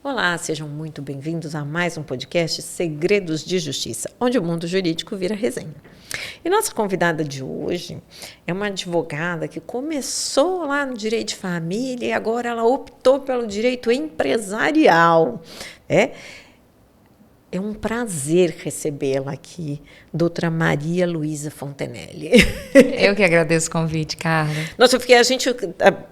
Olá, sejam muito bem-vindos a mais um podcast Segredos de Justiça, onde o mundo jurídico vira resenha. E nossa convidada de hoje é uma advogada que começou lá no direito de família e agora ela optou pelo direito empresarial. É um prazer recebê-la aqui, doutora Maria Luísa Fontenelle. Eu que agradeço o convite, Carla. Nossa, porque a gente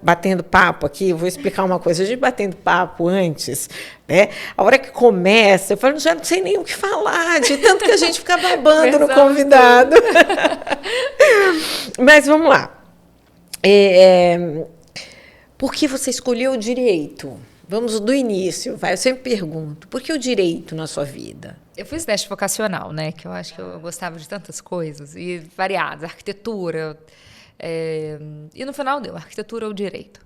batendo papo aqui, eu vou explicar uma coisa, a gente batendo papo antes, né? A hora que começa, eu falo, já não sei nem o que falar, de tanto que a gente fica babando no convidado. Mas vamos lá. Por que você escolheu o direito? Vamos do início, eu sempre pergunto, por que o direito na sua vida? Eu fiz teste vocacional, né, que eu acho que eu gostava de tantas coisas, e variadas, arquitetura, e no final deu, arquitetura ou direito.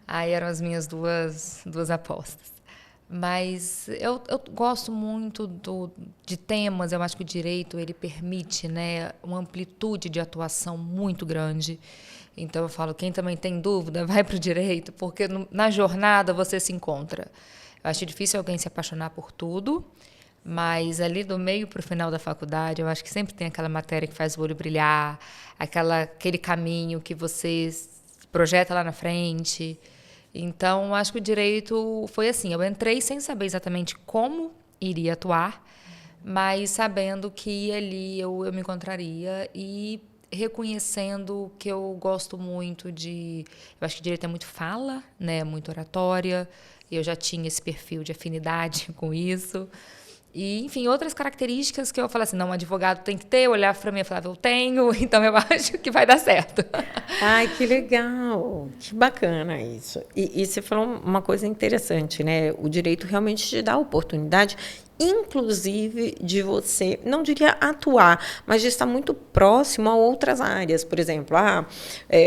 Aí eram as minhas duas apostas. Mas eu gosto muito de temas, eu acho que o direito ele permite, né, uma amplitude de atuação muito grande. Então, eu falo, quem também tem dúvida, vai para o direito, porque na jornada você se encontra. Eu acho difícil alguém se apaixonar por tudo, mas ali do meio para o final da faculdade, eu acho que sempre tem aquela matéria que faz o olho brilhar, aquele caminho que você projeta lá na frente. Então, acho que o direito foi assim, eu entrei sem saber exatamente como iria atuar, mas sabendo que ali eu me encontraria e reconhecendo que eu gosto muito eu acho que direito é muito fala, né, muito oratória, e eu já tinha esse perfil de afinidade com isso. E, enfim, outras características que eu falo assim, não, um advogado tem que ter, olhar para mim e falar, eu tenho, então eu acho que vai dar certo. Ai, que legal, que bacana isso. E você falou uma coisa interessante, né? O direito realmente te dá a oportunidade, inclusive, de você, não diria atuar, mas de estar muito próximo a outras áreas. Por exemplo,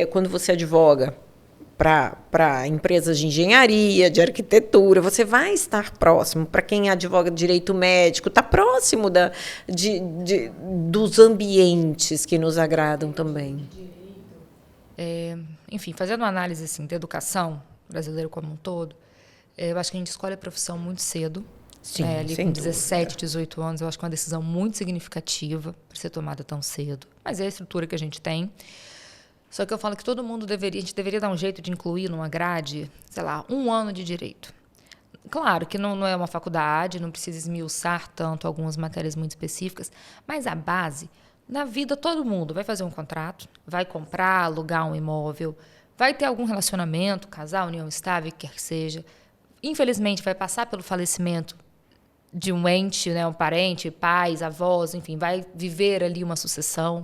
quando você advoga para empresas de engenharia, de arquitetura, você vai estar próximo. Para quem advoga direito médico, está próximo dos ambientes que nos agradam também. Enfim, fazendo uma análise assim, da educação brasileira como um todo, eu acho que a gente escolhe a profissão muito cedo. Sim, ali com 17, 18 anos, eu acho que é uma decisão muito significativa para ser tomada tão cedo. Mas é a estrutura que a gente tem. Só que eu falo que todo mundo a gente deveria dar um jeito de incluir numa grade, sei lá, 1 ano de direito. Claro que não é uma faculdade, não precisa esmiuçar tanto algumas matérias muito específicas, mas a base, na vida todo mundo vai fazer um contrato, vai comprar, alugar um imóvel, vai ter algum relacionamento, casar, união estável, quer que seja. Infelizmente, vai passar pelo falecimento de um ente, né, um parente, pais, avós, enfim, vai viver ali uma sucessão.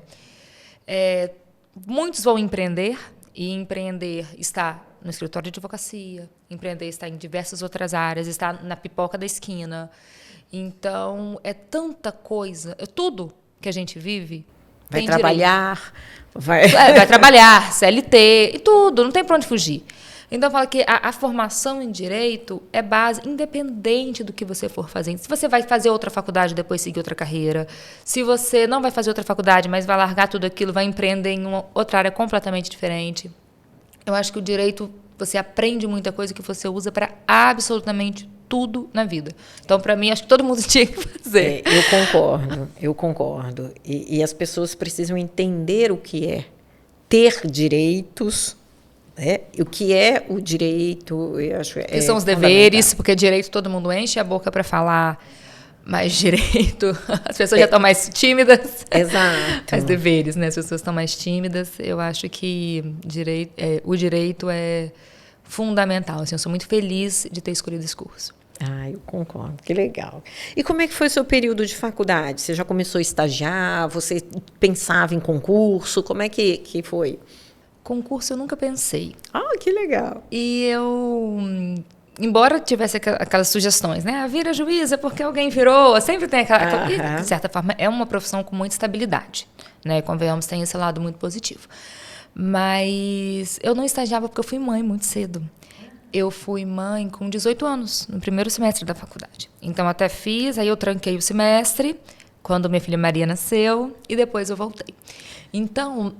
Muitos vão empreender, e empreender está no escritório de advocacia, empreender está em diversas outras áreas, está na pipoca da esquina. Então, é tanta coisa, tudo que a gente vive vai tem trabalhar, vai trabalhar, CLT, e tudo, não tem para onde fugir. Então, eu falo que a formação em direito é base, independente do que você for fazendo. Se você vai fazer outra faculdade e depois seguir outra carreira, se você não vai fazer outra faculdade, mas vai largar tudo aquilo, vai empreender em uma outra área completamente diferente. Eu acho que o direito, você aprende muita coisa que você usa para absolutamente tudo na vida. Então, para mim, acho que todo mundo tinha que fazer. Eu concordo. E as pessoas precisam entender o que é ter direitos. O que é o direito, eu acho que são os deveres, porque direito todo mundo enche a boca para falar, mas direito, as pessoas já estão mais tímidas. Exato. Os deveres, né? As pessoas estão mais tímidas. Eu acho que o direito é fundamental. Assim, eu sou muito feliz de ter escolhido esse curso. Eu concordo, que legal. E como é que foi o seu período de faculdade? Você já começou a estagiar? Você pensava em concurso? Como é que foi? Concurso eu nunca pensei. Que legal. E eu, embora tivesse aquelas sugestões, né? Vira juíza porque alguém virou, sempre tem aquela e, de certa forma, é uma profissão com muita estabilidade, né? Convenhamos, tem esse lado muito positivo. Mas eu não estagiava porque eu fui mãe muito cedo. Eu fui mãe com 18 anos, no primeiro semestre da faculdade. Então, até fiz, aí eu tranquei o semestre, quando minha filha Maria nasceu, e depois eu voltei. Então,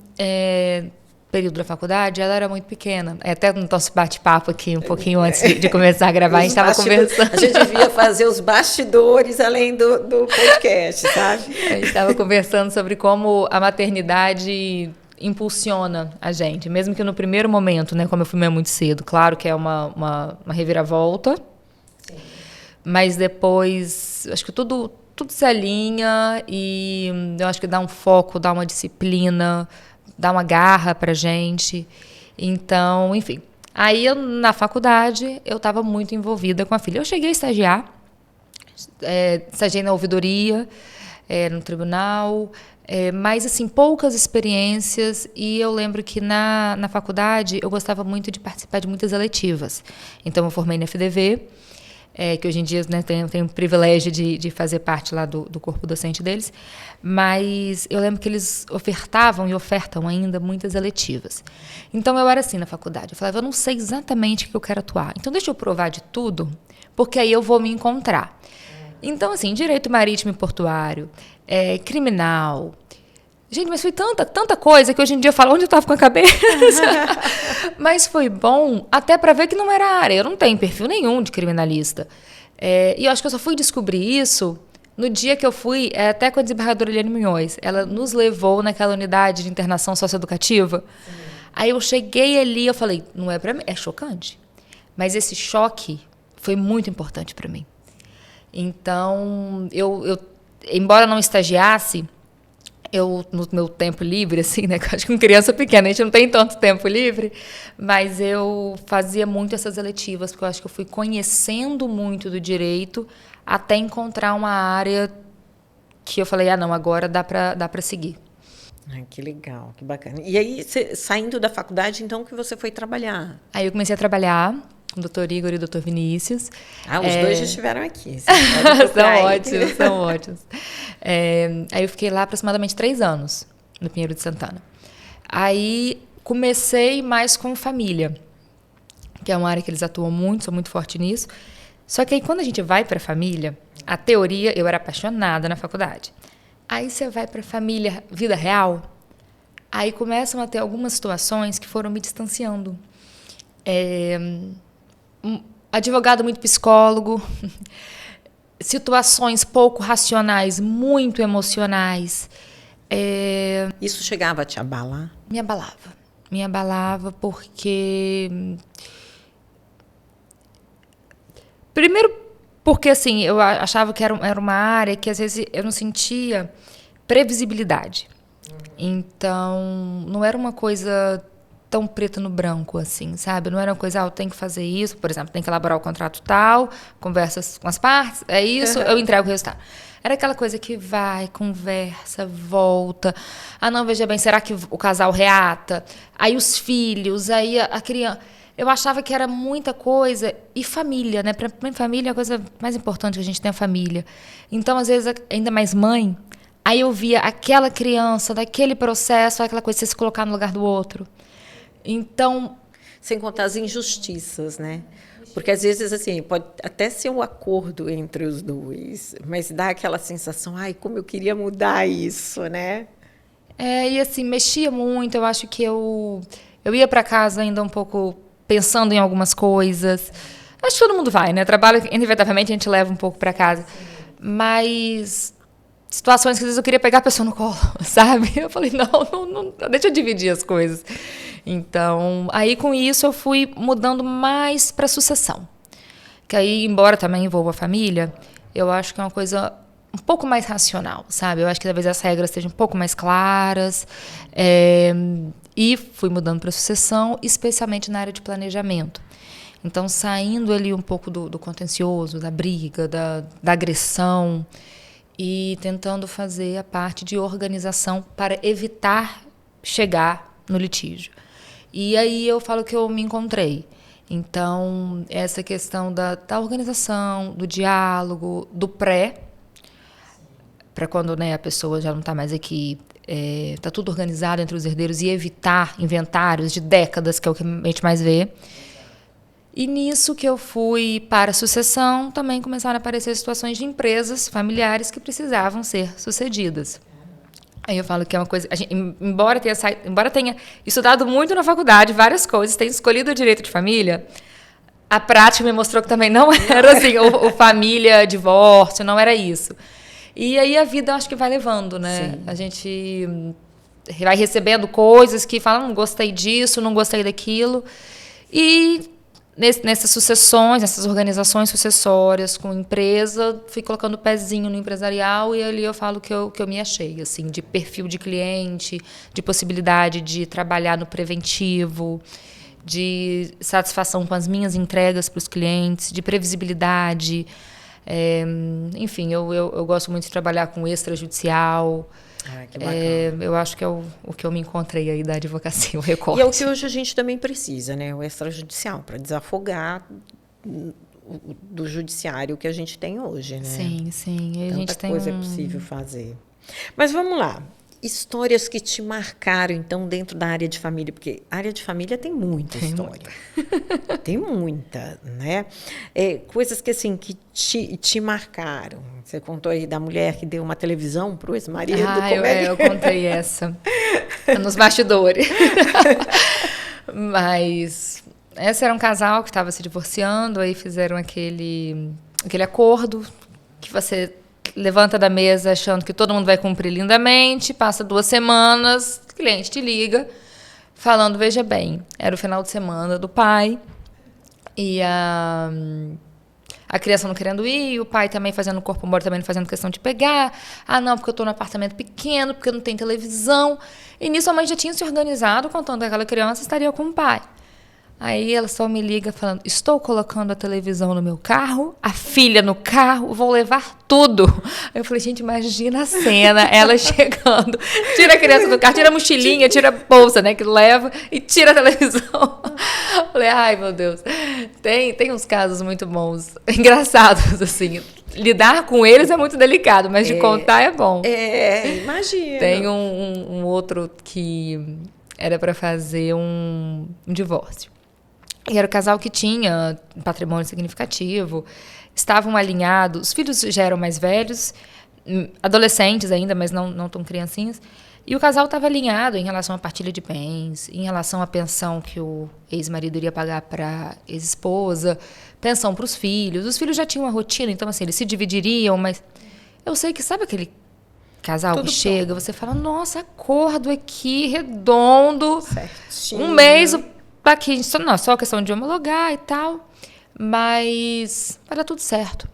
período da faculdade, ela era muito pequena. Até no nosso bate-papo aqui, um pouquinho antes de começar a gravar, a gente estava conversando. A gente devia fazer os bastidores além do podcast, sabe? A gente estava conversando sobre como a maternidade impulsiona a gente, mesmo que no primeiro momento, né, como eu fui mãe muito cedo, claro que é uma reviravolta, sim. Mas depois, acho que tudo se alinha e eu acho que dá um foco, dá uma disciplina, dá uma garra pra gente. Então, enfim. Aí, na faculdade, eu estava muito envolvida com a filha. Eu cheguei a estagiar, estagiei na ouvidoria, no tribunal, mas, assim, poucas experiências. E eu lembro que na faculdade eu gostava muito de participar de muitas eletivas. Então, eu formei na FDV, que hoje em dia, né, tenho o privilégio de fazer parte lá do corpo docente deles, mas eu lembro que eles ofertavam e ofertam ainda muitas eletivas. Então, eu era assim na faculdade, eu falava, eu não sei exatamente o que eu quero atuar, então deixa eu provar de tudo, porque aí eu vou me encontrar. Então, assim, direito marítimo e portuário, criminal. Gente, mas foi tanta coisa que hoje em dia eu falo onde eu estava com a cabeça. Mas foi bom até para ver que não era a área. Eu não tenho perfil nenhum de criminalista. E eu acho que eu só fui descobrir isso no dia que eu fui, até com a desembargadora Eliane Munhoz. Ela nos levou naquela unidade de internação socioeducativa. Sim. Aí eu cheguei ali, eu falei, não é para mim, é chocante. Mas esse choque foi muito importante para mim. Então, eu embora não estagiasse, no meu tempo livre, assim, né? Que eu acho que com criança pequena a gente não tem tanto tempo livre, mas eu fazia muito essas eletivas, porque eu acho que eu fui conhecendo muito do direito até encontrar uma área que eu falei, não, agora dá para seguir. Que legal, que bacana. E aí, saindo da faculdade, então, que você foi trabalhar? Aí eu comecei a trabalhar com o Dr. Igor e o Dr. Vinícius. Os dois já estiveram aqui. São ótimos. Aí eu fiquei lá aproximadamente 3 anos, no Pinheiro de Santana. Aí comecei mais com família, que é uma área que eles atuam muito, sou muito forte nisso. Só que aí quando a gente vai para a família, a teoria, eu era apaixonada na faculdade. Aí você vai para a família, vida real, aí começam a ter algumas situações que foram me distanciando. Advogado muito psicólogo, situações pouco racionais, muito emocionais. Isso chegava a te abalar? Me abalava porque... Primeiro porque assim, eu achava que era uma área que às vezes eu não sentia previsibilidade. Então, não era uma coisa tão preta no branco, assim, sabe? Não era uma coisa, eu tenho que fazer isso, por exemplo, tem que elaborar o contrato tal, conversas com as partes, é isso, eu entrego o resultado. Era aquela coisa que vai, conversa, volta. Não, veja bem, será que o casal reata? Aí os filhos, aí a criança... Eu achava que era muita coisa. E família, né? Para mim, família é a coisa mais importante que a gente tem, a família. Então, às vezes, ainda mais mãe, aí eu via aquela criança, daquele processo, aquela coisa de você se colocar no lugar do outro. Então... Sem contar as injustiças, né? Porque, às vezes, assim, pode até ser um acordo entre os dois, mas dá aquela sensação, como eu queria mudar isso, né? E assim, mexia muito. Eu acho que eu ia para casa ainda um pouco pensando em algumas coisas. Acho que todo mundo vai, né? Trabalho, inevitavelmente, a gente leva um pouco para casa. Sim. Mas... situações que às vezes eu queria pegar a pessoa no colo, sabe? Eu falei, não, deixa eu dividir as coisas. Então, aí com isso eu fui mudando mais para sucessão. Que aí, embora também envolva a família, eu acho que é uma coisa um pouco mais racional, sabe? Eu acho que talvez as regras estejam um pouco mais claras. E fui mudando para sucessão, especialmente na área de planejamento. Então, saindo ali um pouco do contencioso, da briga, da agressão, e tentando fazer a parte de organização para evitar chegar no litígio. E aí eu falo que eu me encontrei. Então, essa questão da organização, do diálogo, do pré, para quando, né, a pessoa já não está mais aqui, está tudo organizado entre os herdeiros, e evitar inventários de décadas, que é o que a gente mais vê. E nisso que eu fui para a sucessão, também começaram a aparecer situações de empresas familiares que precisavam ser sucedidas. Aí eu falo que é uma coisa... embora tenha estudado muito na faculdade, várias coisas, tenha escolhido o direito de família, a prática me mostrou que também não era assim, o família, divórcio, não era isso. E aí a vida, eu acho que vai levando, né? Sim. A gente vai recebendo coisas que falam, não gostei disso, não gostei daquilo. E... nessas sucessões, nessas organizações sucessórias com empresa, fui colocando o pezinho no empresarial e ali eu falo que eu me achei, assim, de perfil de cliente, de possibilidade de trabalhar no preventivo, de satisfação com as minhas entregas para os clientes, de previsibilidade. Enfim, eu gosto muito de trabalhar com extrajudicial. Que bacana. Eu acho que é o que eu me encontrei aí da advocacia, o recorte. E é o que hoje a gente também precisa, né? O extrajudicial, para desafogar do judiciário que a gente tem hoje, né? Sim, sim. Tanta coisa é possível fazer. Mas vamos lá. Histórias que te marcaram, então, dentro da área de família, porque a área de família tem muita história. Tem muita, né? Coisas que, assim, que te marcaram. Você contou aí da mulher que deu uma televisão para o ex-marido. Eu contei essa. Nos bastidores. Mas esse era um casal que estava se divorciando, aí fizeram aquele acordo que você levanta da mesa achando que todo mundo vai cumprir lindamente, passa 2 semanas, o cliente te liga, falando, veja bem, era o final de semana do pai, e a criança não querendo ir, o pai também fazendo corpo mole, também fazendo questão de pegar, não, porque eu estou num apartamento pequeno, porque não tem televisão, e nisso a mãe já tinha se organizado, contando que aquela criança estaria com o pai. Aí ela só me liga falando, estou colocando a televisão no meu carro, a filha no carro, vou levar tudo. Aí eu falei, gente, imagina a cena, ela chegando, tira a criança do carro, tira a mochilinha, tira a bolsa, né, que leva, e tira a televisão. Falei, ai, meu Deus. Tem uns casos muito bons, engraçados, assim. Lidar com eles é muito delicado, mas de contar é bom. Imagina. Tem um outro que era para fazer um divórcio. E era o casal que tinha um patrimônio significativo, estavam alinhados, os filhos já eram mais velhos, adolescentes ainda, mas não tão criancinhas, e o casal estava alinhado em relação à partilha de bens, em relação à pensão que o ex-marido iria pagar para a ex-esposa, pensão para os filhos já tinham uma rotina, então assim, eles se dividiriam, mas eu sei que, sabe aquele casal tudo que chega, você fala, nossa, acordo aqui, redondo, certinho. Um mês... Aqui, só questão de homologar e tal, mas vai dar tudo certo.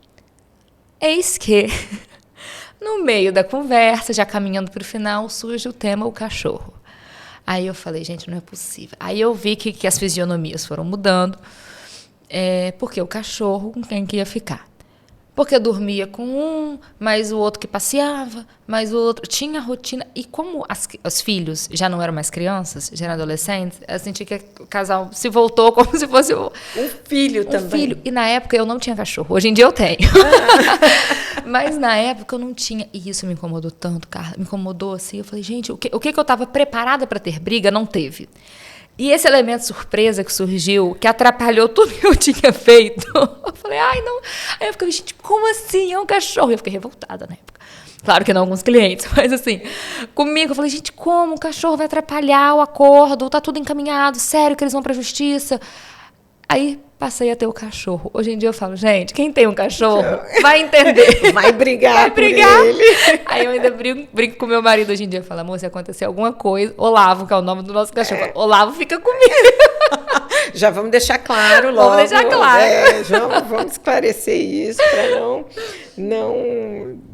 Eis que, no meio da conversa, já caminhando para o final, surge o tema o cachorro. Aí eu falei, gente, não é possível. Aí eu vi que as fisionomias foram mudando, porque o cachorro com quem que ia ficar. Porque dormia com um, mais o outro que passeava, mais o outro. Tinha rotina. E como os filhos já não eram mais crianças, já eram adolescentes, eu senti que o casal se voltou como se fosse um filho também. Filho. E na época eu não tinha cachorro. Hoje em dia eu tenho. Mas na época eu não tinha. E isso me incomodou tanto, Carla. Me incomodou assim. Eu falei, gente, o que eu estava preparada para ter briga, não teve. E esse elemento surpresa que surgiu, que atrapalhou tudo que eu tinha feito, eu falei, ai, não. Aí eu fiquei, gente, como assim? É um cachorro. Eu fiquei revoltada na época. Claro que não alguns clientes, mas assim, comigo, eu falei, gente, como o cachorro vai atrapalhar o acordo? Tá tudo encaminhado, sério que eles vão pra justiça? Aí passei a ter o cachorro. Hoje em dia eu falo, gente, quem tem um cachorro vai entender. Vai brigar por ele. Aí eu ainda brinco com meu marido hoje em dia. Eu falo, amor, se acontecer alguma coisa, Olavo, que é o nome do nosso cachorro, Olavo fica comigo. Já vamos deixar claro logo. Vamos deixar claro. Vamos esclarecer isso para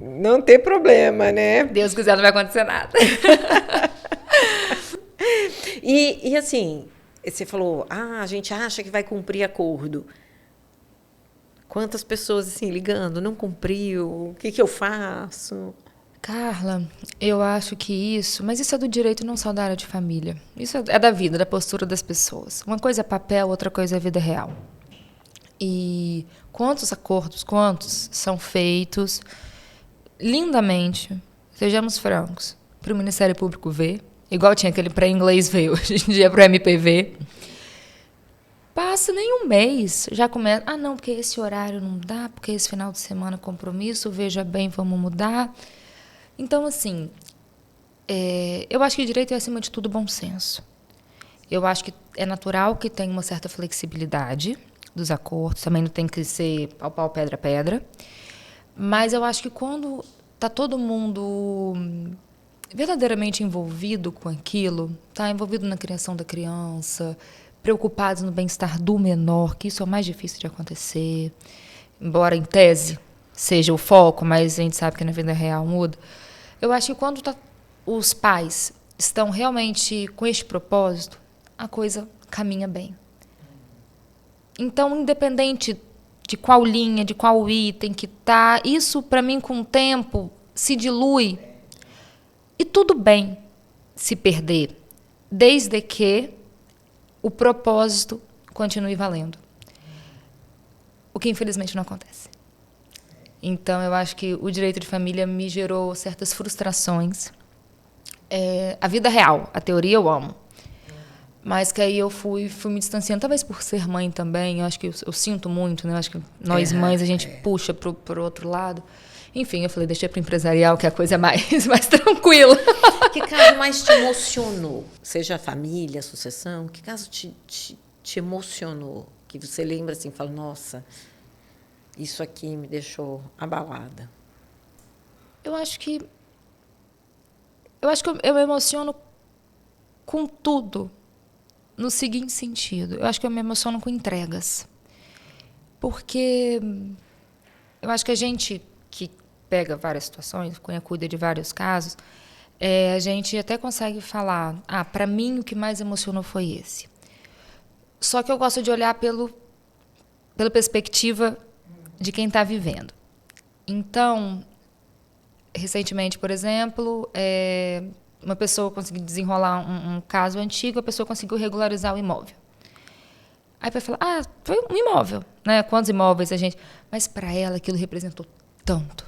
não ter problema, né? Deus quiser, não vai acontecer nada. E assim... Você falou, a gente acha que vai cumprir acordo. Quantas pessoas assim ligando, não cumpriu, o que eu faço? Carla, eu acho que mas isso é do direito não só da área de família. Isso é da vida, da postura das pessoas. Uma coisa é papel, outra coisa é vida real. E quantos acordos, são feitos lindamente, sejamos francos, para o Ministério Público ver, igual tinha aquele pré-inglês ver, hoje em dia é para o MPV, passa nem um mês, já começa, não, porque esse horário não dá, porque esse final de semana é compromisso, veja bem, vamos mudar. Então, assim, eu acho que direito é, acima de tudo, bom senso. Eu acho que é natural que tenha uma certa flexibilidade dos acordos, também não tem que ser pau, pedra, pedra. Mas eu acho que quando está todo mundo verdadeiramente envolvido com aquilo, está envolvido na criação da criança, preocupados no bem-estar do menor, que isso é o mais difícil de acontecer, embora em tese seja o foco, mas a gente sabe que na vida real muda. Eu acho que quando os pais estão realmente com este propósito, a coisa caminha bem. Então, independente de qual linha, de qual item que tá, isso, para mim, com o tempo, se dilui. E tudo bem se perder, desde que o propósito continue valendo. O que, infelizmente, não acontece. Então, eu acho que o direito de família me gerou certas frustrações. A vida real, a teoria eu amo. Mas que aí eu fui me distanciando, talvez por ser mãe também, eu acho que eu sinto muito, né? Eu acho que nós mães, a gente puxa pro outro lado. Enfim, eu falei, deixei pro empresarial, que é a coisa mais tranquila. Que caso mais te emocionou? Seja a família, a sucessão, que caso te emocionou? Que você lembra assim, fala, nossa, isso aqui me deixou abalada. Eu acho que eu me emociono com tudo. No seguinte sentido, eu acho que eu me emociono com entregas. Porque eu acho que a gente que pega várias situações, cuida de vários casos, a gente até consegue falar, para mim o que mais emocionou foi esse. Só que eu gosto de olhar pela perspectiva de quem está vivendo. Então, recentemente, por exemplo, uma pessoa conseguiu desenrolar um caso antigo, a pessoa conseguiu regularizar o imóvel. Aí vai falar, foi um imóvel, né? Quantos imóveis a gente... Mas para ela aquilo representou tanto.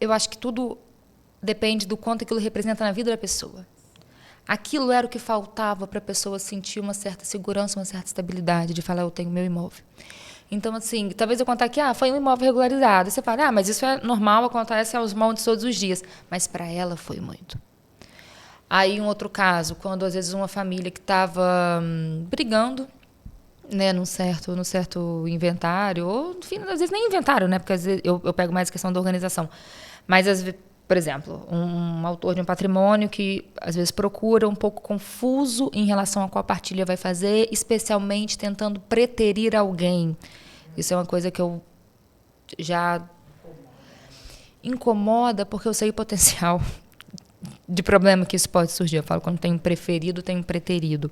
Eu acho que tudo depende do quanto aquilo representa na vida da pessoa. Aquilo era o que faltava para a pessoa sentir uma certa segurança, uma certa estabilidade, de falar, eu tenho meu imóvel. Então, assim, talvez eu contar aqui, foi um imóvel regularizado. Você fala, mas isso é normal, acontece aos montes todos os dias. Mas para ela foi muito. Aí, um outro caso, quando às vezes uma família que estava brigando, né, num certo inventário, ou, enfim, às vezes nem inventário, né, porque às vezes eu pego mais a questão da organização. Mas, às vezes, por exemplo, um autor de um patrimônio que às vezes procura um pouco confuso em relação a qual partilha vai fazer, especialmente tentando preterir alguém. Isso é uma coisa que eu já incomoda, porque eu sei o potencial de problema que isso pode surgir. Eu falo, quando tem um preferido, tem um preterido.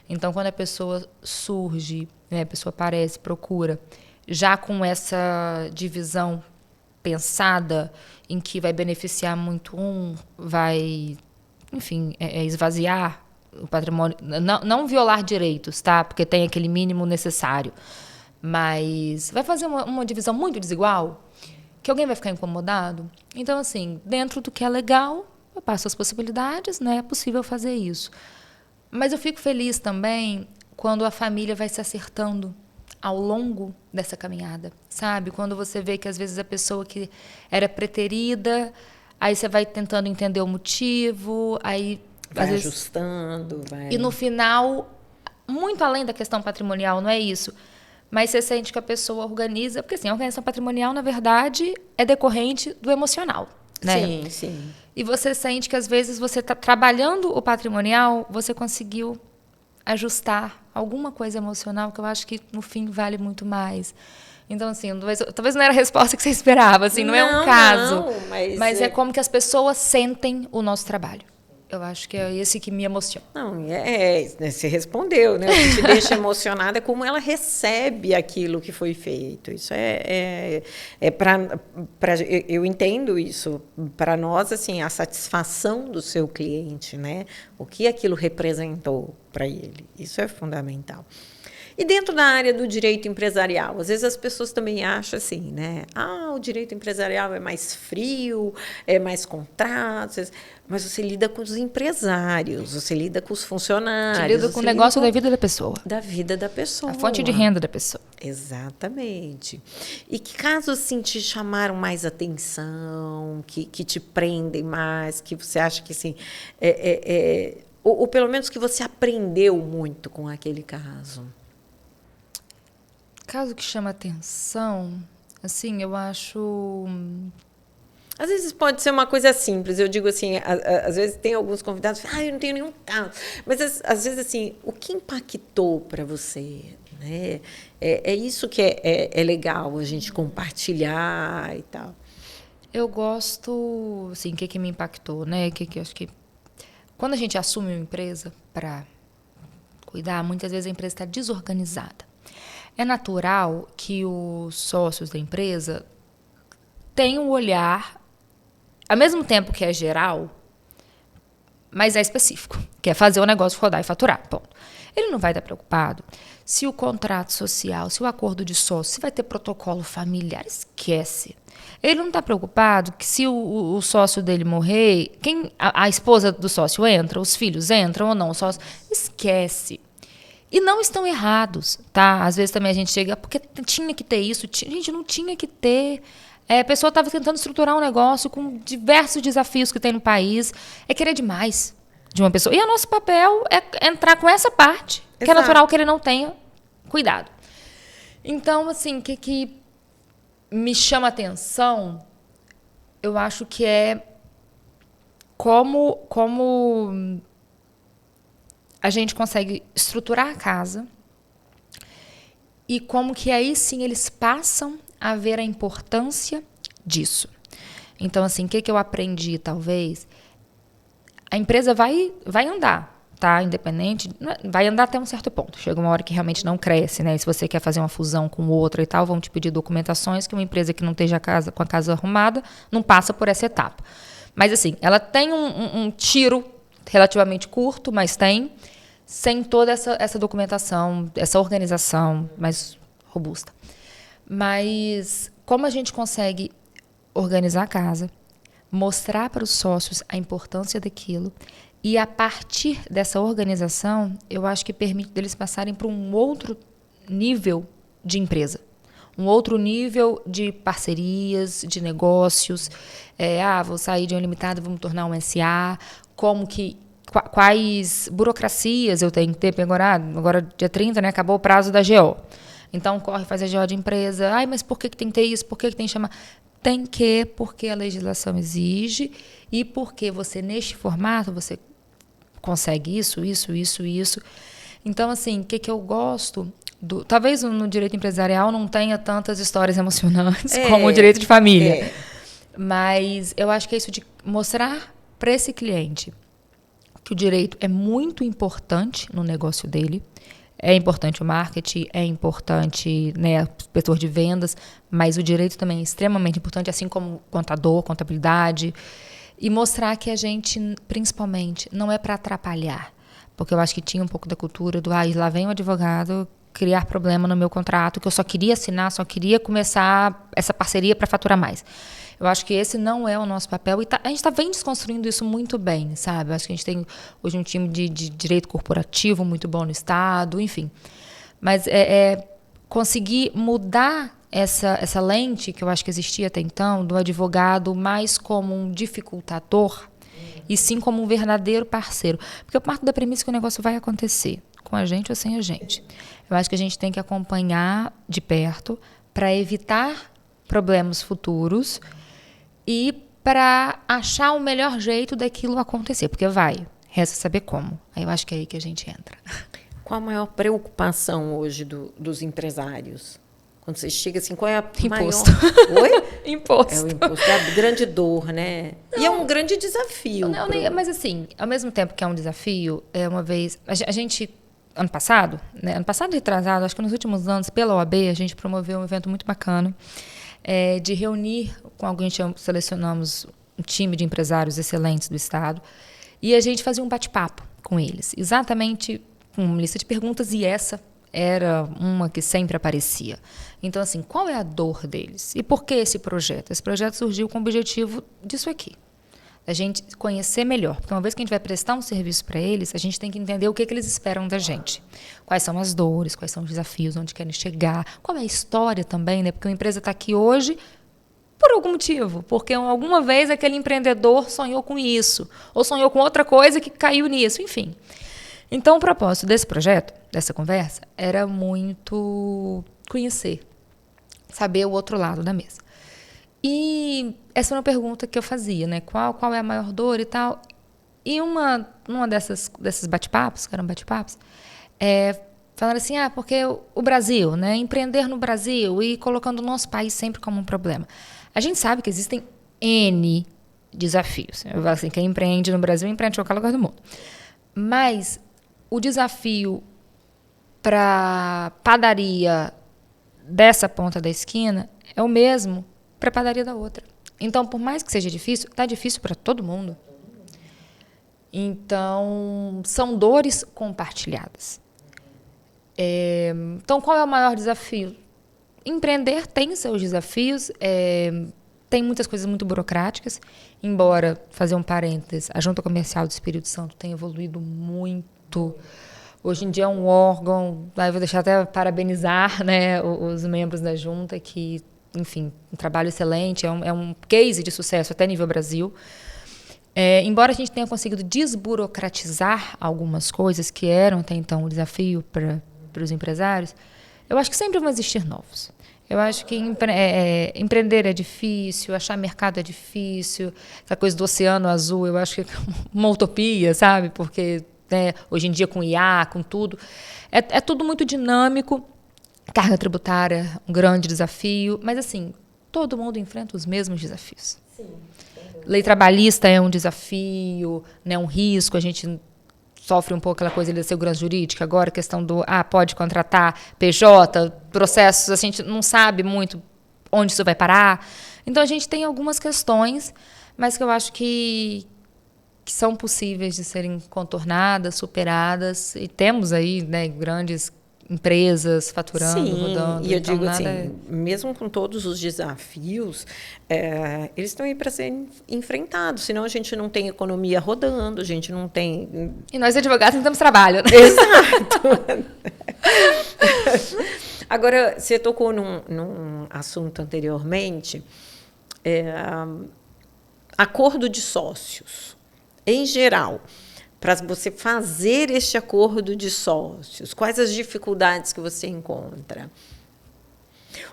Então, quando a pessoa surge, né, a pessoa aparece, procura, já com essa divisão pensada em que vai beneficiar muito vai, enfim, esvaziar o patrimônio, não violar direitos, tá? Porque tem aquele mínimo necessário, mas vai fazer uma divisão muito desigual, que alguém vai ficar incomodado. Então, assim, dentro do que é legal, eu passo as possibilidades, né? É possível fazer isso. Mas eu fico feliz também quando a família vai se acertando ao longo dessa caminhada, sabe? Quando você vê que, às vezes, a pessoa que era preterida, aí você vai tentando entender o motivo, aí... Vai ajustando, vai... E, no final, muito além da questão patrimonial, não é isso, mas você sente que a pessoa organiza... Porque, assim, a organização patrimonial, na verdade, é decorrente do emocional, né? Sim, sim. E você sente que, às vezes, você está trabalhando o patrimonial, você conseguiu ajustar alguma coisa emocional que eu acho que, no fim, vale muito mais. Então, assim, talvez não era a resposta que você esperava, assim, não é um caso. Não, mas é como que as pessoas sentem o nosso trabalho. Eu acho que é esse que me emociona. Não, você respondeu, né? O que te deixa emocionada é como ela recebe aquilo que foi feito. Isso eu entendo isso. Para nós, assim, a satisfação do seu cliente, né? O que aquilo representou para ele. Isso é fundamental. E dentro da área do direito empresarial, às vezes as pessoas também acham assim, né? O direito empresarial é mais frio, é mais contratos, mas você lida com os empresários, você lida com os funcionários. Você lida com o negócio da vida da pessoa. Da vida da pessoa. A fonte de renda da pessoa. Exatamente. E que casos assim te chamaram mais atenção, que te prendem mais, que você acha que assim, ou pelo menos que você aprendeu muito com aquele caso? Caso que chama atenção, assim, eu acho... Às vezes pode ser uma coisa simples, eu digo assim, às vezes tem alguns convidados que eu não tenho nenhum caso, mas às vezes assim, o que impactou para você? Né? É isso que é legal a gente compartilhar e tal. Eu gosto, assim, o que me impactou, né? Que eu acho que quando a gente assume uma empresa para cuidar, muitas vezes a empresa está desorganizada. É natural que os sócios da empresa tenham um olhar, ao mesmo tempo que é geral, mas é específico, que é fazer o negócio rodar e faturar. Ponto. Ele não vai estar preocupado se o contrato social, se o acordo de sócio, se vai ter protocolo familiar, esquece. Ele não está preocupado que se o sócio dele morrer, a esposa do sócio entra, os filhos entram ou não, o sócio, esquece. E não estão errados, tá? Às vezes também a gente chega, porque tinha que ter isso, gente, não tinha que ter. A pessoa estava tentando estruturar um negócio com diversos desafios que tem no país. É querer demais de uma pessoa. E o nosso papel é entrar com essa parte, que é natural que ele não tenha cuidado. Então, assim, o que me chama atenção, eu acho que é como a gente consegue estruturar a casa e como que aí sim eles passam a ver a importância disso. Então, assim, o que eu aprendi, talvez? A empresa vai andar, tá? Independente, vai andar até um certo ponto. Chega uma hora que realmente não cresce, né? Se você quer fazer uma fusão com outra e tal, vão te pedir documentações que uma empresa que não esteja com a casa arrumada não passa por essa etapa. Mas, assim, ela tem um tiro relativamente curto, mas tem, sem toda essa documentação, essa organização mais robusta. Mas como a gente consegue organizar a casa, mostrar para os sócios a importância daquilo e a partir dessa organização, eu acho que permite eles passarem para um outro nível de empresa, um outro nível de parcerias, de negócios. Vou sair de um limitado, vou me tornar um SA, quais burocracias eu tenho que ter, agora dia 30, né, acabou o prazo da GO. Então, corre fazer GO de empresa. Mas por que tem que ter isso? Por que tem que chamar? Tem que, porque a legislação exige e porque você, neste formato, você consegue isso. Então, assim, o que eu gosto... Talvez no direito empresarial não tenha tantas histórias emocionantes como o direito de família. Mas eu acho que é isso de mostrar para esse cliente que o direito é muito importante no negócio dele. É importante o marketing, é importante, né, o setor de vendas, mas o direito também é extremamente importante, assim como contador, contabilidade. E mostrar que a gente, principalmente, não é para atrapalhar. Porque eu acho que tinha um pouco da cultura do, lá vem o advogado criar problema no meu contrato, que eu só queria assinar, só queria começar essa parceria para faturar mais. Eu acho que esse não é o nosso papel e a gente vem desconstruindo isso muito bem, sabe? Eu acho que a gente tem hoje um time de direito corporativo muito bom no Estado, enfim. Mas conseguir mudar essa lente que eu acho que existia até então, do advogado mais como um dificultador e sim como um verdadeiro parceiro. Porque eu parto da premissa que o negócio vai acontecer, com a gente ou sem a gente. Eu acho que a gente tem que acompanhar de perto para evitar problemas futuros e para achar o melhor jeito daquilo acontecer. Porque resta saber como. Aí eu acho que é aí que a gente entra. Qual a maior preocupação hoje dos empresários? Quando você chega assim, qual é a Imposto. maior... Oi? Imposto. O imposto. É a grande dor, né? Não. E é um grande desafio. Mas assim, ao mesmo tempo que é um desafio, uma vez... A gente... Ano passado retrasado, acho que nos últimos anos, pela OAB, a gente promoveu um evento muito bacana de reunir com alguém, selecionamos um time de empresários excelentes do Estado, e a gente fazia um bate-papo com eles, exatamente com uma lista de perguntas, e essa era uma que sempre aparecia. Então, assim, qual é a dor deles? E por que esse projeto? Esse projeto surgiu com o objetivo disso aqui. A gente conhecer melhor. Porque uma vez que a gente vai prestar um serviço para eles, a gente tem que entender o que eles esperam da gente. Quais são as dores, quais são os desafios, onde querem chegar, qual é a história também, né? Porque uma empresa está aqui hoje por algum motivo. Porque alguma vez aquele empreendedor sonhou com isso, ou sonhou com outra coisa que caiu nisso, enfim. Então, o propósito desse projeto, dessa conversa, era muito conhecer, saber o outro lado da mesa. E essa era uma pergunta que eu fazia, né? Qual é a maior dor e tal. E numa desses bate-papos, que eram bate-papos, falaram assim, porque o Brasil, né? Empreender no Brasil e colocando o nosso país sempre como um problema. A gente sabe que existem N desafios. Eu falo assim, quem empreende no Brasil, empreende em qualquer lugar do mundo. Mas o desafio para padaria dessa ponta da esquina é o mesmo para a padaria da outra. Então, por mais que seja difícil, está difícil para todo mundo. Então, são dores compartilhadas. Então, qual é o maior desafio? Empreender tem seus desafios, tem muitas coisas muito burocráticas, embora, fazer um parênteses, a Junta Comercial do Espírito Santo tem evoluído muito. Hoje em dia é um órgão, eu vou deixar até parabenizar, né, os membros da Junta, que, enfim, um trabalho excelente, é um case de sucesso até nível Brasil. Embora a gente tenha conseguido desburocratizar algumas coisas que eram até então um desafio para os empresários, eu acho que sempre vão existir novos. Eu acho que empreender é difícil, achar mercado é difícil, essa coisa do oceano azul, eu acho que é uma utopia, sabe? Porque hoje em dia com IA, com tudo, é tudo muito dinâmico. Carga tributária, um grande desafio, mas assim, todo mundo enfrenta os mesmos desafios. Sim. Lei trabalhista é um desafio, né, um risco, a gente sofre um pouco aquela coisa da segurança jurídica, agora a questão do, pode contratar PJ, processos, a gente não sabe muito onde isso vai parar. Então, a gente tem algumas questões, mas que eu acho que são possíveis de serem contornadas, superadas, e temos aí, né, grandes empresas faturando, sim, rodando. E eu digo assim, mesmo com todos os desafios, eles estão aí para serem enfrentados, senão a gente não tem economia rodando, a gente não tem... E nós, advogados, não temos trabalho. Né? Exato. Agora, você tocou num assunto anteriormente, acordo de sócios, em geral. Para você fazer este acordo de sócios? Quais as dificuldades que você encontra?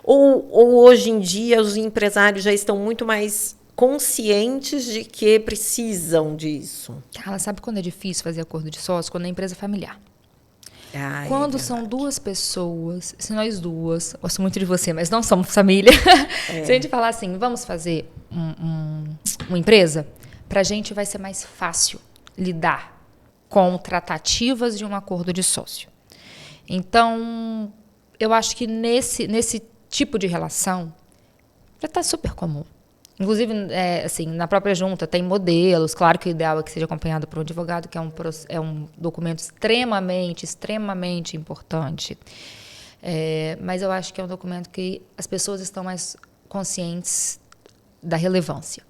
Ou hoje em dia os empresários já estão muito mais conscientes de que precisam disso? Ela sabe quando é difícil fazer acordo de sócios? Quando é empresa familiar. Quando são duas pessoas, se nós duas, gosto muito de você, mas não somos família, se a gente falar assim, vamos fazer uma empresa, para a gente vai ser mais fácil lidar com tratativas de um acordo de sócio. Então, eu acho que nesse tipo de relação já está super comum. Inclusive, assim, na própria junta tem modelos. Claro que o ideal é que seja acompanhado por um advogado, que é um documento extremamente importante. Mas eu acho que é um documento que as pessoas estão mais conscientes da relevância.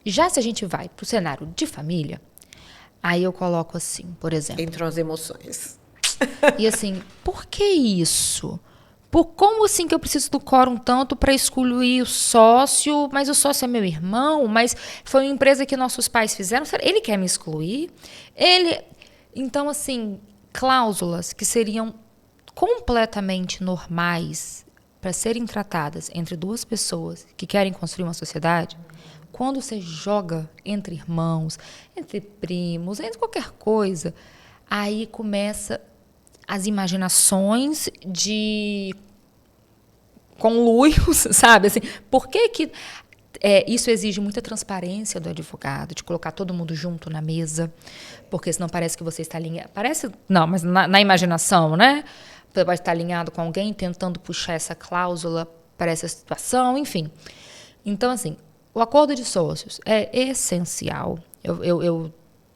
Já se a gente vai para o cenário de família, aí eu coloco assim, por exemplo... Entram as emoções. E assim, por que isso? Como assim que eu preciso do quórum tanto para excluir o sócio? Mas o sócio é meu irmão, mas foi uma empresa que nossos pais fizeram. Ele quer me excluir? Então, assim, cláusulas que seriam completamente normais para serem tratadas entre duas pessoas que querem construir uma sociedade... Quando você joga entre irmãos, entre primos, entre qualquer coisa, aí começa as imaginações de conluios, sabe? Assim, por que isso exige muita transparência do advogado, de colocar todo mundo junto na mesa, porque senão parece que você está alinhado. Parece, não, mas na imaginação, né? Você pode estar alinhado com alguém tentando puxar essa cláusula para essa situação, enfim. Então, assim, o acordo de sócios é essencial. Eu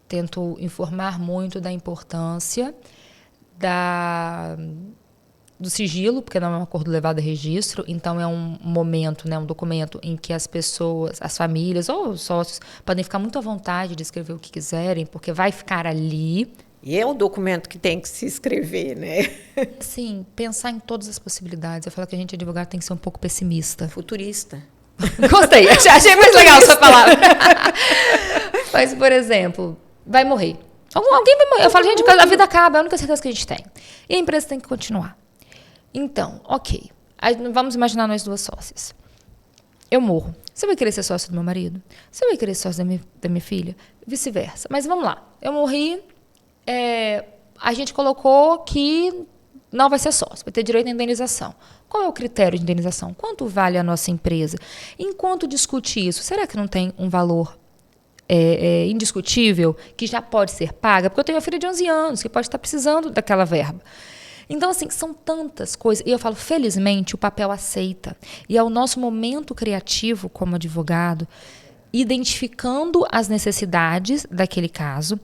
tento informar muito da importância do sigilo, porque não é um acordo levado a registro, então é um momento, né, um documento em que as pessoas, as famílias ou os sócios podem ficar muito à vontade de escrever o que quiserem, porque vai ficar ali. E é o documento que tem que se escrever, né? Sim, pensar em todas as possibilidades. Eu falo que a gente, advogado, tem que ser um pouco pessimista. Futurista. Gostei, achei mais legal a sua palavra. Mas, por exemplo, vai morrer. Alguém vai morrer. Eu falo, gente, a vida acaba, é a única certeza que a gente tem. E a empresa tem que continuar. Então, ok. Aí, vamos imaginar nós duas sócias. Eu morro. Você vai querer ser sócio do meu marido? Você vai querer ser sócio da minha filha? Vice-versa. Mas vamos lá. Eu morri, a gente colocou que não vai ser sócio, vai ter direito à indenização. Qual é o critério de indenização? Quanto vale a nossa empresa? Enquanto discute isso, será que não tem um valor indiscutível que já pode ser paga? Porque eu tenho uma filha de 11 anos que pode estar precisando daquela verba. Então, assim, são tantas coisas. E eu falo, felizmente, o papel aceita. E é o nosso momento criativo como advogado, identificando as necessidades daquele caso.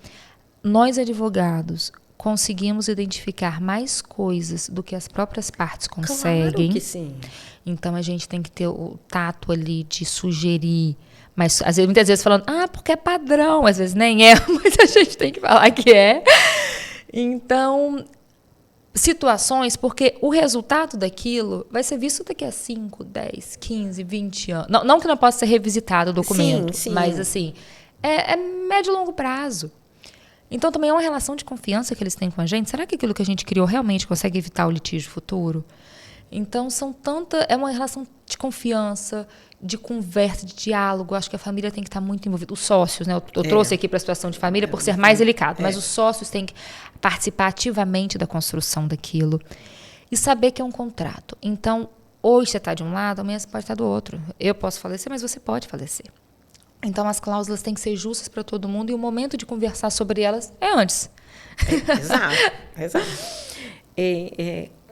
Nós, advogados, conseguimos identificar mais coisas do que as próprias partes conseguem. Claro que sim. Então, a gente tem que ter o tato ali de sugerir. Mas, às vezes, muitas vezes falando, porque é padrão. Às vezes nem é, mas a gente tem que falar que é. Então, situações, porque o resultado daquilo vai ser visto daqui a 5, 10, 15, 20 anos. Não que não possa ser revisitado o documento, sim. mas assim, é médio e longo prazo. Então também é uma relação de confiança que eles têm com a gente. Será que aquilo que a gente criou realmente consegue evitar o litígio futuro? Então é uma relação de confiança, de conversa, de diálogo. Acho que a família tem que estar muito envolvida. Os sócios, né? Eu trouxe aqui para a situação de família por ser mais delicado, mas os sócios têm que participar ativamente da construção daquilo e saber que é um contrato. Então, hoje você está de um lado, amanhã você pode estar do outro. Eu posso falecer, mas você pode falecer. Então, as cláusulas têm que ser justas para todo mundo e o momento de conversar sobre elas é antes. Exato.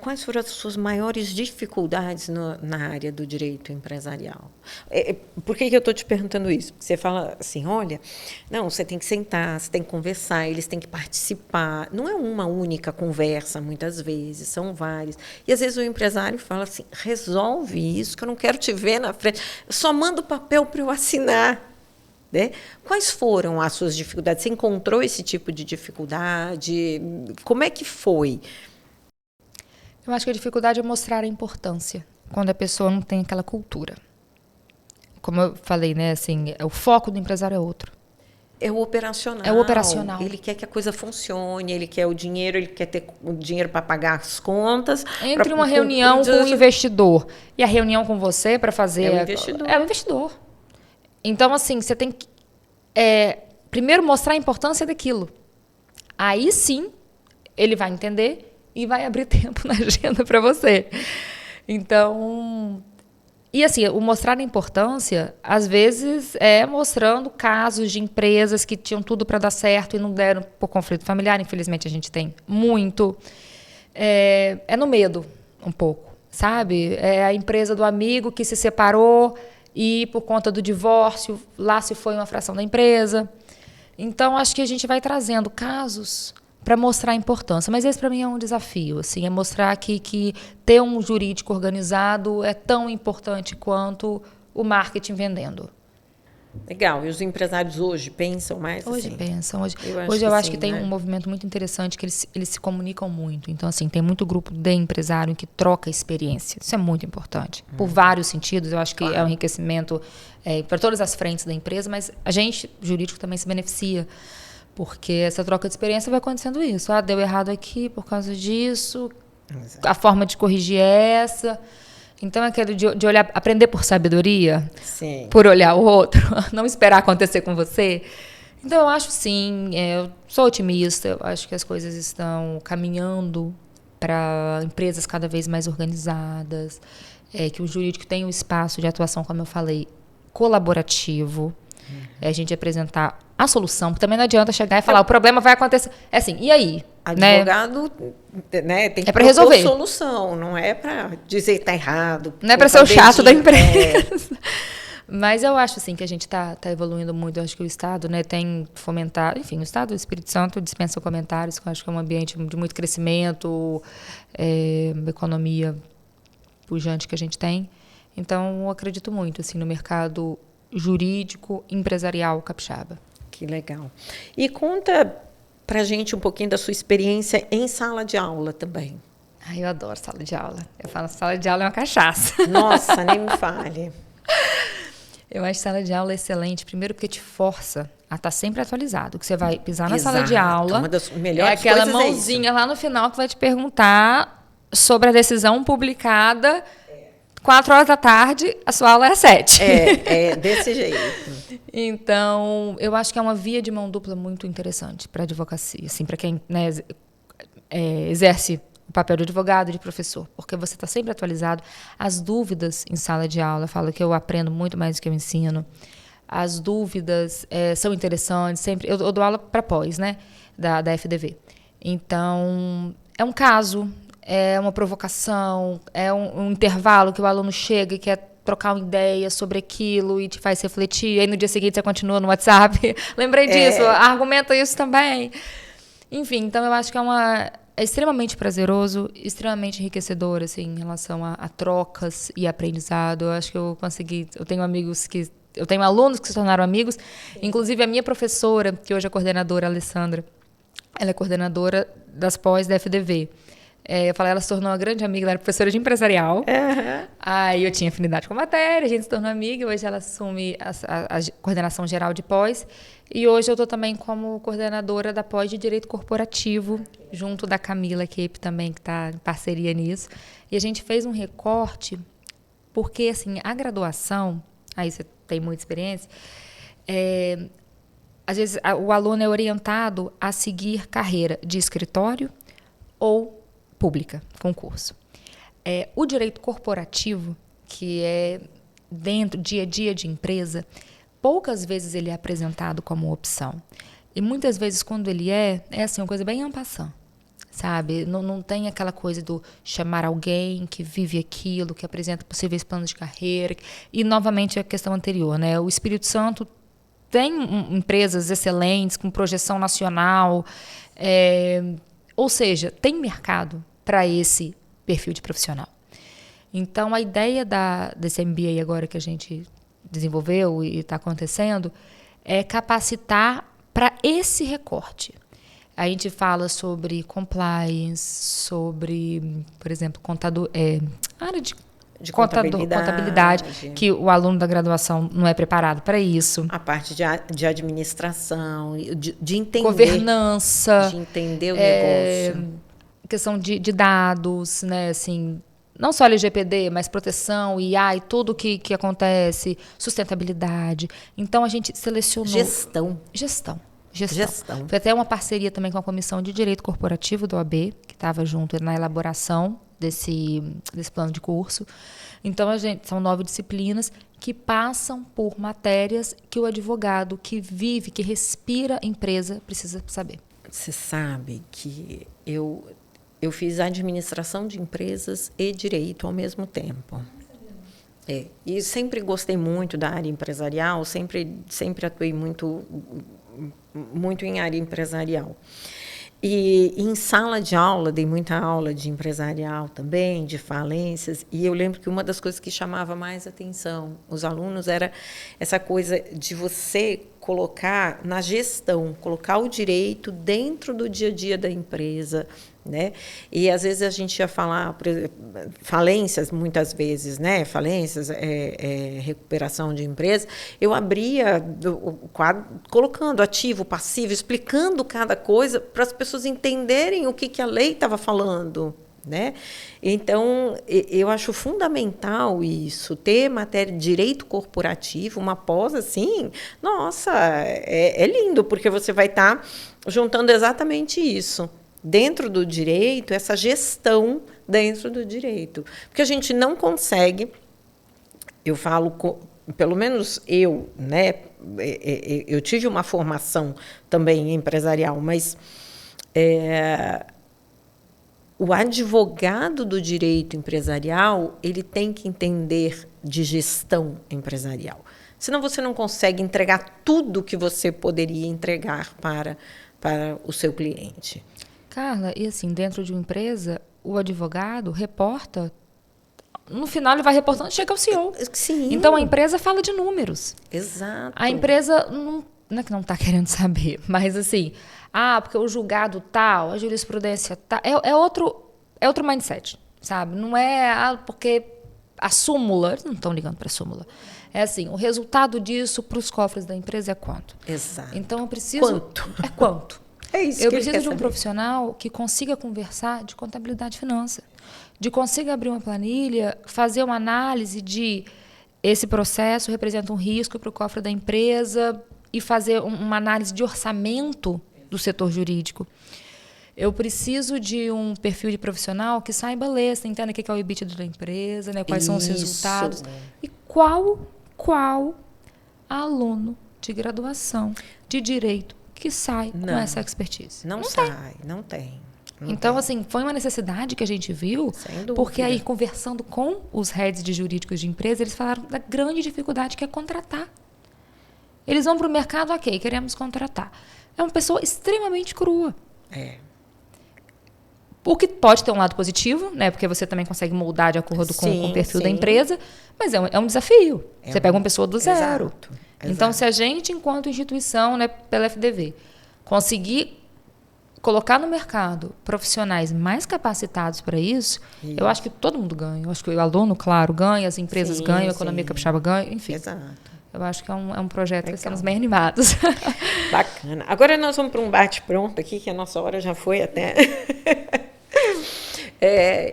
Quais foram as suas maiores dificuldades na área do direito empresarial? Por que eu estou te perguntando isso? Porque você fala assim, olha, não, você tem que sentar, você tem que conversar, eles têm que participar. Não é uma única conversa, muitas vezes, são várias. E, às vezes, o empresário fala assim, resolve isso, que eu não quero te ver na frente. Só manda o papel para eu assinar. Né? Quais foram as suas dificuldades? Você encontrou esse tipo de dificuldade? Como é que foi? Eu acho que a dificuldade é mostrar a importância quando a pessoa não tem aquela cultura. Como eu falei, né, assim, o foco do empresário é outro. É o operacional. É o operacional. Ele quer que a coisa funcione, ele quer o dinheiro, ele quer ter o dinheiro para pagar as contas. Entre uma reunião com o investidor e a reunião com você para fazer... É o investidor. É o investidor. Então, assim, você tem que primeiro mostrar a importância daquilo. Aí sim, ele vai entender e vai abrir tempo na agenda para você. Então, e assim, o mostrar a importância, às vezes, é mostrando casos de empresas que tinham tudo para dar certo e não deram por conflito familiar. Infelizmente, a gente tem muito. É no medo, um pouco, sabe? É a empresa do amigo que se separou e, por conta do divórcio, lá se foi uma fração da empresa. Então, acho que a gente vai trazendo casos para mostrar a importância. Mas esse, para mim, é um desafio. Assim, é mostrar que ter um jurídico organizado é tão importante quanto o marketing vendendo. Legal. E os empresários hoje pensam mais Hoje assim? pensam. Hoje eu acho que tem um movimento muito interessante que eles se comunicam muito. Então, assim, tem muito grupo de empresário que troca experiência. Isso é muito importante. Por vários sentidos. Eu acho que é um enriquecimento para todas as frentes da empresa, mas a gente, jurídico, também se beneficia. Porque essa troca de experiência vai acontecendo isso. Deu errado aqui por causa disso. Exato. A forma de corrigir é essa. Então, é aquele de olhar, aprender por sabedoria, sim, por olhar o outro, não esperar acontecer com você. Então, eu acho sim, eu sou otimista, eu acho que as coisas estão caminhando para empresas cada vez mais organizadas, que o jurídico tem um espaço de atuação, como eu falei, colaborativo, a gente apresentar a solução, porque também não adianta chegar e falar, o problema vai acontecer. É assim, e aí? Advogado, né, tem que para resolver solução, não é para dizer que está errado. Não é para ser o chato da empresa. Mas eu acho assim, que a gente está evoluindo muito. Eu acho que o Estado, né, tem fomentado... Enfim, o Estado do Espírito Santo dispensa comentários, que eu acho que é um ambiente de muito crescimento, economia pujante que a gente tem. Então, eu acredito muito assim, no mercado jurídico empresarial capixaba. Que legal. E conta pra gente um pouquinho da sua experiência em sala de aula também. Ai, eu adoro sala de aula. Eu falo, sala de aula é uma cachaça. Nossa, nem me fale. Eu acho sala de aula excelente, primeiro porque te força a estar sempre atualizado. Que você vai pisar na Exato. sala de aula, Uma das melhores aquela coisas mãozinha lá no final que vai te perguntar sobre a decisão publicada 4 horas da tarde, a sua aula é às 7. É desse jeito. Então, eu acho que é uma via de mão dupla muito interessante para a advocacia, assim, para quem, né, exerce o papel de advogado e de professor, porque você está sempre atualizado. As dúvidas em sala de aula, eu falo que eu aprendo muito mais do que eu ensino. As dúvidas são interessantes. Sempre, eu dou aula para pós, né, da FDV. Então, é um caso, é uma provocação, é um intervalo que o aluno chega e quer trocar uma ideia sobre aquilo e te faz refletir. Aí no dia seguinte você continua no WhatsApp. Lembrei disso, argumenta isso também. Enfim, então eu acho que é extremamente prazeroso, extremamente enriquecedor, assim, em relação a trocas e aprendizado. Eu acho que eu tenho eu tenho alunos que se tornaram amigos. Sim. Inclusive a minha professora, que hoje é coordenadora, a Alessandra, ela é coordenadora das pós da FDV. Eu falei, ela se tornou uma grande amiga, ela era professora de empresarial. Uhum. Aí eu tinha afinidade com a matéria, a gente se tornou amiga, hoje ela assume a coordenação geral de pós. E hoje eu estou também como coordenadora da pós de Direito Corporativo, junto da Camila Cape também, que está em parceria nisso. E a gente fez um recorte, porque assim, a graduação, aí você tem muita experiência, às vezes o aluno é orientado a seguir carreira de escritório ou pública, concurso. O direito corporativo, que é dentro, dia a dia de empresa, poucas vezes ele é apresentado como opção. E muitas vezes, quando ele é assim, uma coisa bem en passant, sabe? Não tem aquela coisa do chamar alguém que vive aquilo, que apresenta possíveis planos de carreira. E, novamente, a questão anterior, né? O Espírito Santo tem empresas excelentes, com projeção nacional, ou seja, tem mercado para esse perfil de profissional. Então, a ideia desse MBA agora que a gente desenvolveu e está acontecendo é capacitar para esse recorte. A gente fala sobre compliance, sobre, por exemplo, área de contabilidade, que o aluno da graduação não é preparado para isso. A parte de administração, de entender. Governança. De entender o negócio. Questão de dados, né, assim, não só LGPD, mas proteção, IA e tudo que acontece, sustentabilidade. Então, a gente selecionou... Gestão. Foi até uma parceria também com a Comissão de Direito Corporativo do OAB, que estava junto na elaboração desse plano de curso. Então, são 9 disciplinas que passam por matérias que o advogado que vive, que respira empresa, precisa saber. Você sabe que eu fiz administração de empresas e direito ao mesmo tempo. E sempre gostei muito da área empresarial, sempre atuei muito em área empresarial. E em sala de aula, dei muita aula de empresarial também, de falências, e eu lembro que uma das coisas que chamava mais atenção os alunos era essa coisa de você colocar na gestão, colocar o direito dentro do dia a dia da empresa, né? E às vezes a gente ia falar, por exemplo, falências, muitas vezes, né? Falências, recuperação de empresa. Eu abria o quadro, colocando ativo, passivo, explicando cada coisa para as pessoas entenderem o que a lei estava falando, né? Então, eu acho fundamental isso, ter matéria de direito corporativo, uma pós assim, nossa, é lindo, porque você vai estar juntando exatamente isso. Dentro do direito, essa gestão dentro do direito. Porque a gente não consegue, eu falo, pelo menos eu, né? Eu tive uma formação também empresarial, mas o advogado do direito empresarial, ele tem que entender de gestão empresarial. Senão você não consegue entregar tudo que você poderia entregar para o seu cliente. Carla, e assim, dentro de uma empresa, o advogado reporta, no final ele vai reportando, chega ao CEO. Sim. Então a empresa fala de números. Exato. A empresa não é que não está querendo saber, mas assim, porque o julgado tal, a jurisprudência tal, é outro mindset, sabe? Não é porque a súmula, eles não estão ligando para a súmula. É assim, o resultado disso para os cofres da empresa é quanto? Exato. Então eu preciso... Quanto? É quanto? É isso Eu que ele preciso quer de um saber. profissional que consiga conversar de contabilidade e finança, de consiga abrir uma planilha, fazer uma análise de esse processo representa um risco para o cofre da empresa e fazer uma análise de orçamento do setor jurídico. Eu preciso de um perfil de profissional que saiba ler, você entenda o que é o EBITDA da empresa, né, quais são os resultados e qual aluno de graduação de direito que sai com essa expertise. Não sai, não tem. Então, assim, foi uma necessidade que a gente viu, porque aí, conversando com os heads de jurídicos de empresa, eles falaram da grande dificuldade que é contratar. Eles vão para o mercado, ok, queremos contratar. É uma pessoa extremamente crua. O que pode ter um lado positivo, né? Porque você também consegue moldar de acordo com o perfil da empresa, mas é um desafio. Você pega uma pessoa do zero. Exato. Então, se a gente, enquanto instituição, né, pela FDV, conseguir colocar no mercado profissionais mais capacitados para isso, eu acho que todo mundo ganha. Eu acho que o aluno, claro, ganha, as empresas ganham, a economia capixaba ganha, enfim. Exato. Eu acho que é um projeto que estamos bem animados. Bacana. Agora nós vamos para um bate-pronto aqui, que a nossa hora já foi até.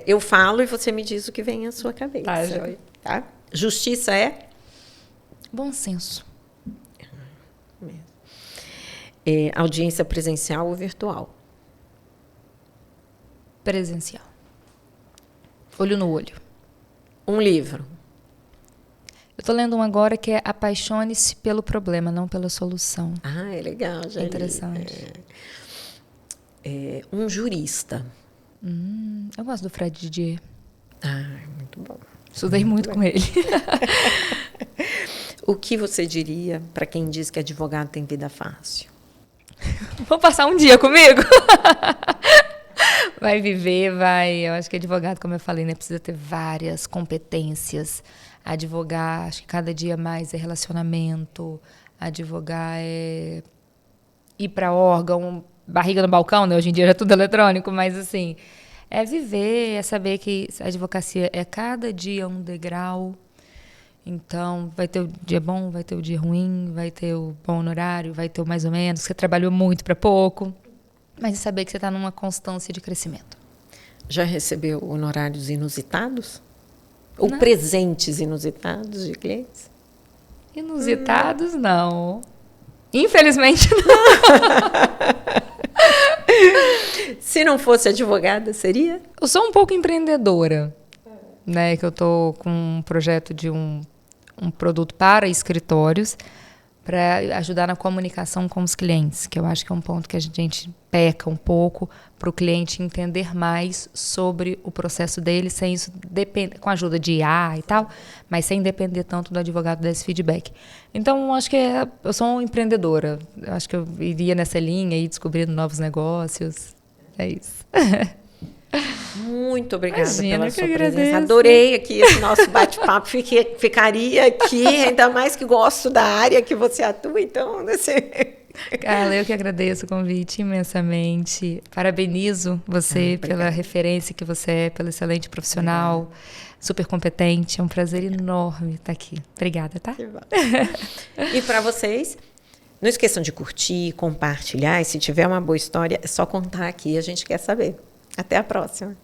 Eu falo e você me diz o que vem à sua cabeça. Tá, joia. Tá? Justiça é? Bom senso. Audiência presencial ou virtual? Presencial. Olho no olho. Um livro? Eu estou lendo um agora que é Apaixone-se pelo problema, não pela solução. É legal, já li. Interessante. Um jurista? Eu gosto do Fred Didier. Muito bom. Estudei muito com ele. O que você diria para quem diz que advogado tem vida fácil? Vou passar um dia comigo? Vai viver, vai. Eu acho que advogado, como eu falei, né, precisa ter várias competências. Advogar, acho que cada dia mais é relacionamento. Advogar é ir para órgão, barriga no balcão, né? Hoje em dia já é tudo eletrônico, mas assim, é viver, é saber que a advocacia é cada dia um degrau. Então, vai ter o dia bom, vai ter o dia ruim, vai ter o bom honorário, vai ter o mais ou menos, você trabalhou muito para pouco, mas é saber que você está numa constância de crescimento. Já recebeu honorários inusitados? Ou presentes inusitados de clientes? Inusitados, não. Infelizmente, não. Se não fosse advogada, seria? Eu sou um pouco empreendedora, né? Que eu estou com um projeto de um produto para escritórios para ajudar na comunicação com os clientes, que eu acho que é um ponto que a gente peca um pouco para o cliente entender mais sobre o processo dele, sem isso depender, com a ajuda de IA e tal, mas sem depender tanto do advogado desse feedback. Então, acho que eu sou uma empreendedora. Eu acho que eu iria nessa linha e descobrindo novos negócios. É isso. Muito obrigada Imagina, pela sua agradeço. presença. Adorei aqui esse nosso bate-papo. Ficaria aqui, ainda mais que gosto da área que você atua. Então, assim... Carla, eu que agradeço o convite imensamente. Parabenizo você pela referência que você é, pelo excelente profissional, super competente. É um prazer enorme estar aqui. Obrigada, tá? E para vocês, não esqueçam de curtir, compartilhar. E se tiver uma boa história, é só contar aqui. A gente quer saber. Até a próxima.